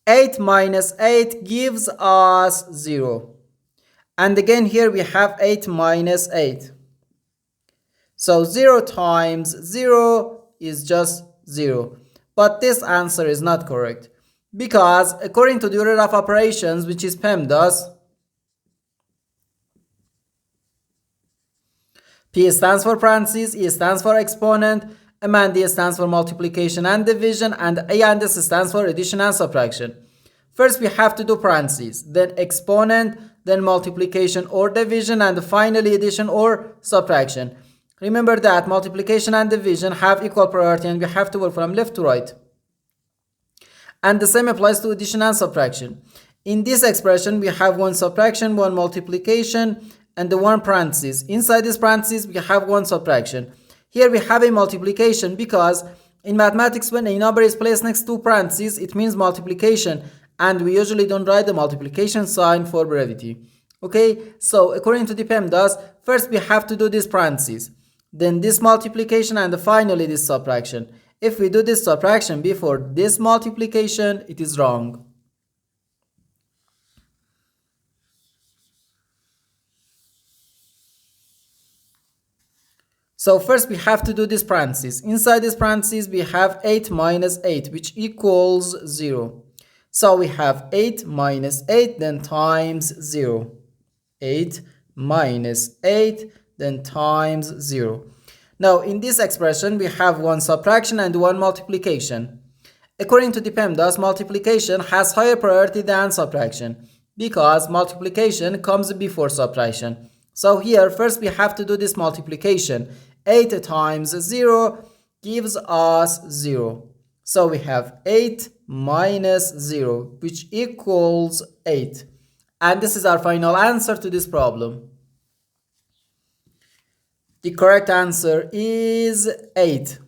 8 minus 8 gives us 0. And again here we have 8 minus 8. So 0 times 0 is just 0. But this answer is not correct. Because according to the order of operations, which is PEMDAS, P stands for parentheses, E stands for exponent, M and D stands for multiplication and division, and A and S stands for addition and subtraction. First we have to do parentheses, then exponent, then multiplication or division, and finally addition or subtraction. Remember that multiplication and division have equal priority and we have to work from left to right. And the same applies to addition and subtraction. In this expression we have one subtraction, one multiplication, and the one parenthesis. Inside this parenthesis we have one subtraction. Here we have a multiplication because in mathematics when a number is placed next to parentheses it means multiplication, and we usually don't write the multiplication sign for brevity. Okay, so according to the PEMDAS, first we have to do this parentheses, then this multiplication, and finally this subtraction. If we do this subtraction before this multiplication, it is wrong. So first we have to do this parentheses. Inside this parentheses we have 8 minus 8, which equals 0. So we have 8 minus 8 then times 0. 8 minus 8 then times 0. Now in this expression we have one subtraction and one multiplication. According to the PEMDAS, multiplication has higher priority than subtraction because multiplication comes before subtraction. So here first we have to do this multiplication. 8 times 0 gives us 0. So we have 8 minus 0, which equals 8. And this is our final answer to this problem. The correct answer is 8.